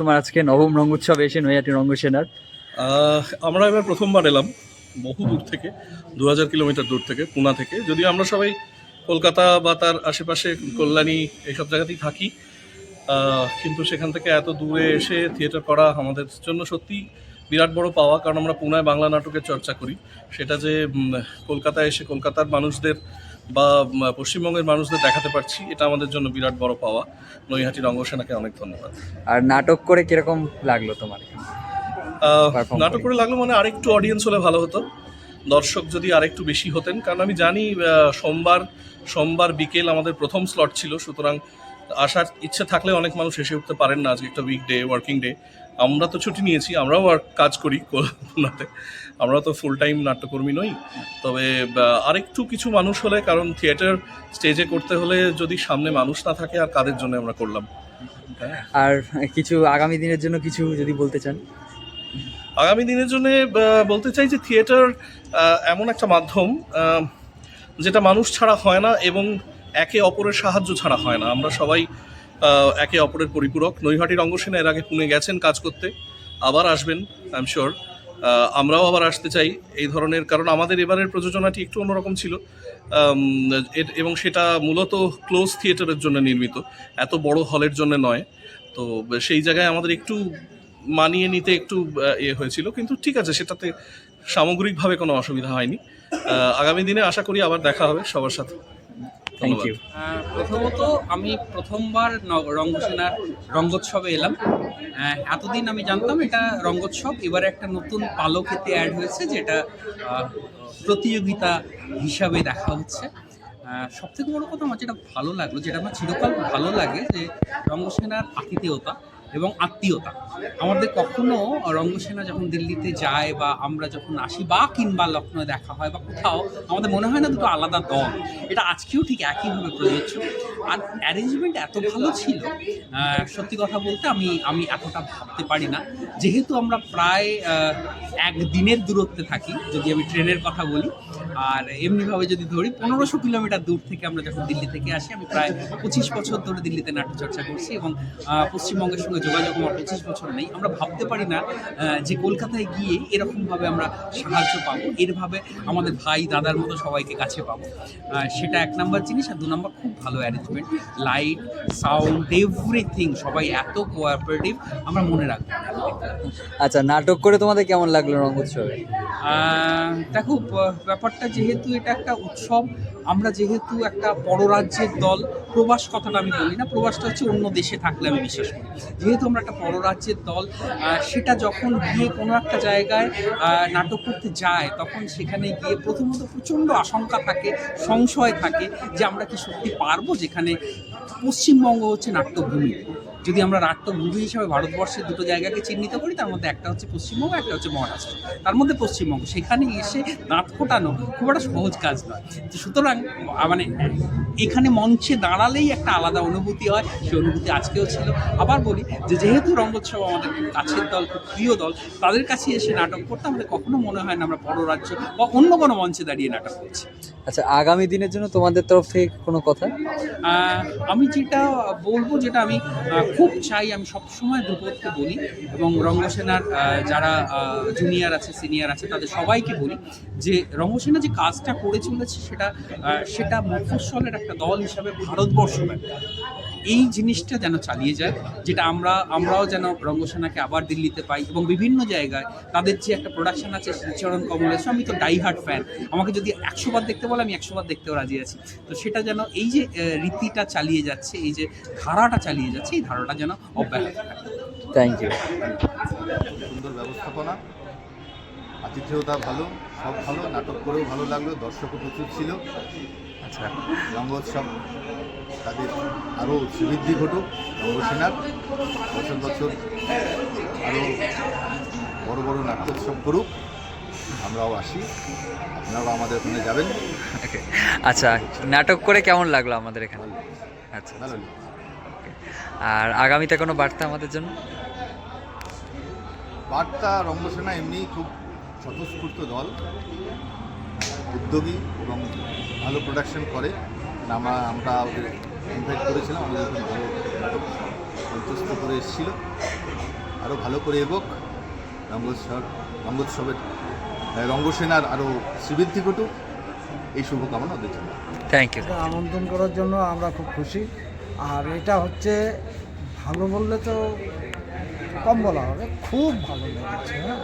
তোমার আজকে নবম রঙ্গোৎসব এসে নৈহাটি রঙ্গসেনার। আমরা এবার প্রথমবার এলাম বহু দূর থেকে, 2000 কিলোমিটার দূর থেকে, পুনা থেকে। যদিও আমরা সবাই কলকাতা বা তার আশেপাশে কল্যাণী এইসব জায়গাতেই থাকি, কিন্তু সেখান থেকে এত দূরে এসে থিয়েটার করা আমাদের জন্য সত্যি বিরাট বড় পাওয়া। কারণ আমরা পুনায় বাংলা নাটকের চর্চা করি, সেটা যে কলকাতায় এসে কলকাতার মানুষদের বা পশ্চিমবঙ্গের মানুষদের দেখাতে পারছি, এটা আমাদের জন্য বিরাট বড় পাওয়া। নৈহাটি রঙ্গসেনাকে অনেক ধন্যবাদ। আর নাটক করে কিরকম লাগলো তোমার? নাটক করে লাগলো মানে আরেকটু অডিয়েন্স হলে ভালো হতো, দর্শক যদি আরেকটু বেশি হতেন। কারণ আমি জানি সোমবার বিকেল আমাদের প্রথম স্লট ছিল, সুতরাং আসার ইচ্ছে থাকলে অনেক মানুষ এসে উঠতে পারেন না। আজকে একটা উইকডে, ওয়ার্কিং ডে। আমরা তো ছুটি নিয়েছি, আমরাও কাজ করি কলকাতাতে, আমরা তো ফুল টাইম নাট্যকর্মী নই। তবে আরেকটু কিছু মানুষ হলে, কারণ থিয়েটার স্টেজে করতে হলে যদি সামনে মানুষ না থাকে, আর কাদের জন্য আমরা করলাম। আর কিছু আগামী দিনের জন্য কিছু যদি বলতে চান? আগামী দিনের জন্য বলতে চাই যে থিয়েটার এমন একটা মাধ্যম যেটা মানুষ ছাড়া হয় না এবং একে অপরের সাহায্য ছাড়া হয় না। আমরা সবাই একে অপরের পরিপূরক। নৈহাটি রঙ্গসেনা এর আগে পুনে গেছেন কাজ করতে, আবার আসবেন আই এম শিওর। আমরাও আবার আসতে চাই এই ধরনের, কারণ আমাদের এবারের প্রযোজনাটি একটু অন্যরকম ছিল, এবং সেটা মূলত ক্লোজ থিয়েটারের জন্য নির্মিত, এত বড় হলের জন্য নয়। তো সেই জায়গায় আমাদের একটু মানিয়ে নিতে একটু হয়েছিল, কিন্তু ঠিক আছে, সেটাতে সামগ্রিকভাবে কোনো অসুবিধা হয়নি। আগামী দিনে আশা করি আবার দেখা হবে সবার সাথে। Thank you. প্রথমত আমি প্রথমবার রঙ্গসেনার রঙ্গোৎসবে এলাম। এতদিন আমি জানতাম এটা রঙ্গোৎসব, এবারে একটা নতুন পালক এতে অ্যাড হয়েছে, যেটা প্রতিযোগিতা হিসাবে দেখা হচ্ছে। সবথেকে বড় কথা আমার যেটা ভালো লাগলো, যেটা আমার চিরকাল ভালো লাগে, যে রঙ্গসেনার আতিথেয়তা এবং আত্মীয়তা। আমাদের কখনো রঙ্গসেনা যখন দিল্লিতে যায় বা আমরা যখন আসি বা কিংবা লখনৌ দেখা হয় বা কোথাও, আমাদের মনে হয় না দুটো আলাদা দল। এটা আজকেও ঠিক একইভাবে প্রযোজ্য। আর অ্যারেঞ্জমেন্ট এত ভালো ছিল, সত্যি কথা বলতে আমি এতটা ভাবতে পারি না। যেহেতু আমরা প্রায় একদিনের দূরত্বে থাকি, যদি আমি ট্রেনের কথা বলি, আর এমনিভাবে যদি ধরি 1500 কিলোমিটার দূর থেকে আমরা যখন দিল্লি থেকে আসি। আমি প্রায় 25 বছর ধরে দিল্লিতে নাট্যচর্চা করছি এবং পশ্চিমবঙ্গের সঙ্গে যোগাযোগ আমার 25 বছর নেই। আমরা ভাবতে পারি না যে কলকাতায় গিয়ে এরকমভাবে আমরা সাহায্য পাবো, এরভাবে আমাদের ভাই দাদার মতো সবাইকে কাছে পাবো। সেটা এক নম্বর জিনিস। আর দু নম্বর, খুব ভালো অ্যারেঞ্জমেন্ট, লাইট, সাউন্ড, এভরিথিং, সবাই এত কোঅপারেটিভ, আমরা মনে রাখবো। আচ্ছা, নাটক করে তোমাদের কেমন লাগলো রঙ্গোৎসবে? দেখো, ব্যাপারটা যেহেতু এটা একটা উৎসব, আমরা যেহেতু একটা পররাজ্যের দল, প্রবাস কথাটা আমি বলি না, প্রবাসটা হচ্ছে অন্য দেশে থাকলে আমি বিশ্বাস করি। যেহেতু আমরা একটা পররাজ্যের দল, সেটা যখন গিয়ে কোনো একটা জায়গায় নাটক করতে যায়, তখন সেখানে গিয়ে প্রথমত প্রচণ্ড আশঙ্কা থাকে, সংশয় থাকে যে আমরা কি সত্যি পারবো। যেখানে পশ্চিমবঙ্গ হচ্ছে নাট্যভূমি, যদি আমরা নাট্যভূমি হিসাবে ভারতবর্ষের দুটো জায়গাকে চিহ্নিত করি, তার মধ্যে একটা হচ্ছে পশ্চিমবঙ্গ, একটা হচ্ছে মহারাষ্ট্র, তার মধ্যে পশ্চিমবঙ্গ। সেখানে এসে দাঁত ফোটানো খুব একটা সহজ কাজ নয়। সুতরাং মানে এখানে মঞ্চে দাঁড়ালেই একটা আলাদা অনুভূতি হয়, সেই অনুভূতি আজকেও ছিল। আবার বলি যে যেহেতু রঙ্গোৎসব আমাদের খুব কাছের দল, খুব প্রিয় দল, তাদের কাছে এসে নাটক করতে আমাদের কখনো মনে হয় না আমরা পররাজ্য বা অন্য কোনো মঞ্চে দাঁড়িয়ে নাটক করছি। আচ্ছা, আগামী দিনের জন্য তোমাদের তরফ থেকে কোনো কথা? আমি যেটা বলবো, যেটা আমি খুব চাই, আমি সবসময় ধ্রুপদকে বলি এবং রঙ্গসেনার যারা জুনিয়র আছে, সিনিয়র আছে, তাদের সবাইকে বলি যে রঙ্গসেনা যে কাজটা করে চলেছে, সেটা মফস্বলের একটা দল হিসাবে ভারতবর্ষব্যাপী এই জিনিসটা যেন চালিয়ে যায়, যেটা আমরাও যেন রঙ্গসেনাকে আবার দিল্লিতে পাই এবং বিভিন্ন জায়গায় তাদের যে একটা প্রোডাকশন আছে, শ্রীচরণ কমলেশ্বর, আমি তো ডাইহার্ট ফ্যান, আমাকে যদি 100 বার দেখতে বলে আমি 100 বার দেখতেও রাজি আছি। তো সেটা যেন, এই যে রীতিটা চালিয়ে যাচ্ছে, এই যে ধারাটা চালিয়ে যাচ্ছে, এই ধারাটা যেন অব্যাহত থাকে। Thank you. সুন্দর ব্যবস্থাপনা, আতিথেয়তা ভালো, সব ভালো, নাটক করেও ভালো লাগলো, দর্শকও প্রচুর ছিল। আচ্ছা, রঙ্গোৎসব তাদের আরও শ্রীবৃদ্ধি ঘটুক, রঙ্গসেনার বছর বছর আরও বড় বড় নাট্যোৎসব করুক, আমরাও আসি, আপনারাও আমাদের ওখানে যাবেন। আচ্ছা, নাটক করে কেমন লাগলো আমাদের এখানে? আচ্ছা, ভালো। আর আগামীতে কোনো বার্তা আমাদের জন্য? বার্তা, রঙ্গসেনা এমনি খুব স্বতঃস্ফূর্ত দল, উদ্যোগী এবং ভালো প্রোডাকশন করে। আমরা ওদের ইনভাইট করেছিলাম, আমাদের ভালো নাটক মঞ্চস্থ করে এসেছিল। আরও ভালো করে এগোক, রঙ্গোৎসবের রঙ্গসেনার আরও শ্রীবৃদ্ধি ঘটুক, এই শুভকামনা ওদের জন্য। Thank you. এটা আমন্ত্রণ করার জন্য আমরা খুব খুশি। আর এটা হচ্ছে ভালো বললে তো কম বলা হবে, খুব ভালো লেগেছে। হ্যাঁ,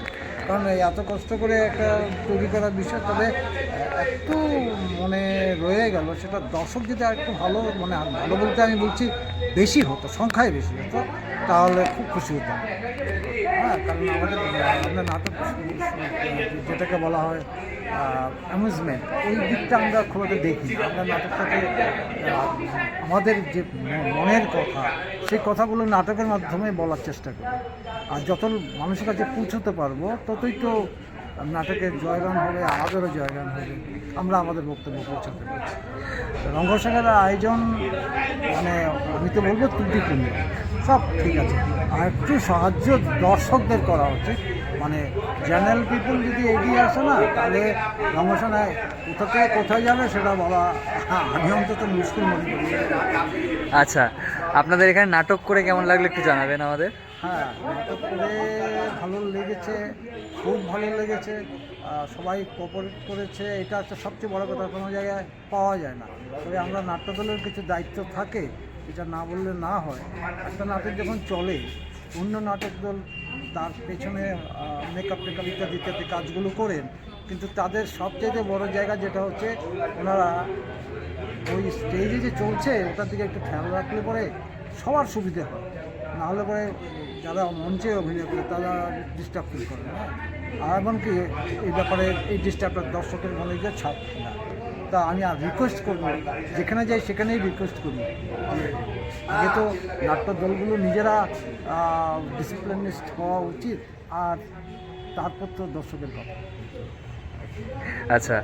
কারণ এই এত কষ্ট করে একটা তৈরি করার বিষয়, তবে একটু মনে রয়ে গেল সেটা দর্শক যদি আর একটু ভালো, মানে ভালো বলতে আমি বলছি বেশি হতো, সংখ্যায় বেশি হতো, তাহলে খুব খুশি হতাম। হ্যাঁ, কারণ আমরা নাটক যেটাকে বলা হয় অ্যামিউজমেন্ট, ওই দিকটা আমরা খুব একটা দেখি না। আমরা নাটকটাকে আমাদের যে মনের কথা, সেই কথাগুলো নাটকের মাধ্যমে বলার চেষ্টা করি। আর যত মানুষের কাছে পৌঁছতে পারবো ততই তো নাটকের জয়গান হবে, আমাদেরও জয়গান হবে, আমরা আমাদের বক্তব্য পৌঁছাতে পারছি। রঙ্গসেনার আয়োজন মানে আমি তো বলবো ত্রুটিপূর্ণ, সব ঠিক আছে, আর একটু সাহায্য দর্শকদের করা উচিত। মানে জেনারেল পিপুল যদি এগিয়ে আসে না, তাহলে রঙ্গসেনায় কোথা থেকে কোথায় যাবে সেটা বলা আমি অন্তত মুশকিল মনে করি। আচ্ছা, আপনাদের এখানে নাটক করে কেমন লাগলো একটু জানাবেন আমাদের। হ্যাঁ, নাটক করে ভালো লেগেছে, খুব ভালো লেগেছে। সবাই কোঅপারেট করেছে, এটা হচ্ছে সবচেয়ে বড় কথা, কোনো জায়গায় পাওয়া যায় না। তবে আমরা নাট্যদলের কিছু দায়িত্ব থাকে, এটা না বললে না হয়। একটা নাটক যখন চলে, অন্য নাটক দল তার পেছনে মেকআপ টেকআপ ইত্যাদি ইত্যাদি কাজগুলো করেন, কিন্তু তাদের সবচেয়ে বড় জায়গা যেটা হচ্ছে ওনারা ওই স্টেজে যে চলছে ওটার দিকে একটু খেয়াল রাখলে পরে সবার সুবিধে হয়, নাহলে পরে যারা মঞ্চে অভিনয় করে তারা ডিস্টার্ব ফিল করে না। আর এমনকি এই ব্যাপারে এই ডিস্টার্বটা দর্শকের মনে গিয়ে ছাপ না। তা আমি আর রিকোয়েস্ট করবো, যেখানে যাই সেখানেই রিকোয়েস্ট করি, আগে তো নাট্য দলগুলো নিজেরা ডিসিপ্লিনিস্ট হওয়া উচিত, আর তারপর তো দর্শকের কথা। আচ্ছা,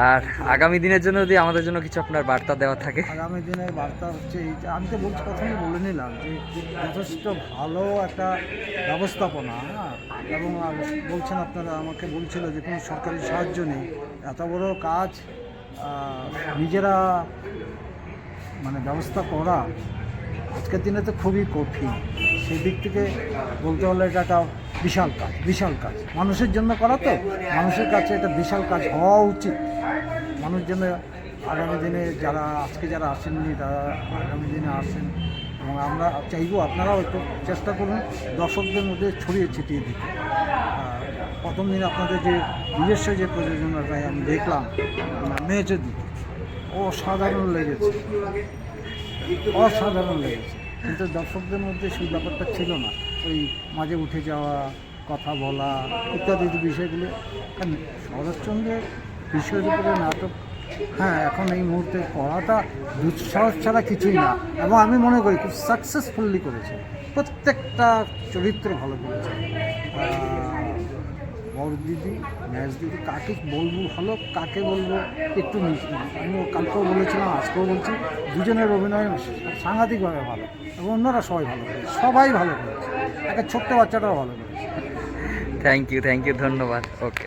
আর আগামী দিনের জন্য যদি আমাদের জন্য কিছু আপনার বার্তা দেওয়া থাকে। আগামী দিনের বার্তা হচ্ছে এই যে, আমি তো বলছি প্রথমে বলে নিলাম যে যথেষ্ট ভালো একটা ব্যবস্থাপনা। হ্যাঁ, এবং বলছেন আপনারা, আমাকে বলছিল যে কোনো সরকারি সাহায্য নেই, এত বড় কাজ নিজেরা মানে ব্যবস্থা করা আজকের দিনে তো খুবই কঠিন। সেই দিক থেকে বলতে হলে এটা একটা বিশাল কাজ, বিশাল কাজ মানুষের জন্য করা, তো মানুষের কাছে এটা বিশাল কাজ হওয়া উচিত। মানুষ যেন আগামী দিনে যারা আজকে যারা আসেননি তারা আগামী দিনে আসেন, এবং আমরা চাইবো আপনারাও একটু চেষ্টা করুন দর্শকদের মধ্যে ছড়িয়ে ছিটিয়ে দিতে। প্রথম দিন আপনাদের যে নিজস্ব যে প্রযোজনাটাই আমি দেখলাম মেয়েছে দিকে, অসাধারণ লেগেছে, অসাধারণ লেগেছে, কিন্তু দর্শকদের মধ্যে সেই ব্যাপারটা ছিল না। ওই মাঝে উঠে যাওয়া, কথা বলা ইত্যাদি বিষয়গুলো, কারণ শরৎচন্দ্রের বিষয়ের উপরে নাটক, হ্যাঁ, এখন এই মুহূর্তে করাটা দুঃসাহস ছাড়া কিছুই না, এবং আমি মনে করি খুব সাকসেসফুলি করেছে, প্রত্যেকটা চরিত্র ভালো করেছে। বড় দিদি, ম্যাচ দিদি, কাকে বলবো ভালো, কাকে বলবো একটু নিচু, আমি কালকেও বলেছিলাম, আজকেও বলছি, দুজনের অভিনয় সাংঘাতিকভাবে ভালো, এবং অন্যরা সবাই ভালো করেছে, সবাই ভালো করেছে, একটা ছোট্ট বাচ্চাটাও ভালো করেছে। থ্যাংক ইউ, ধন্যবাদ। ওকে।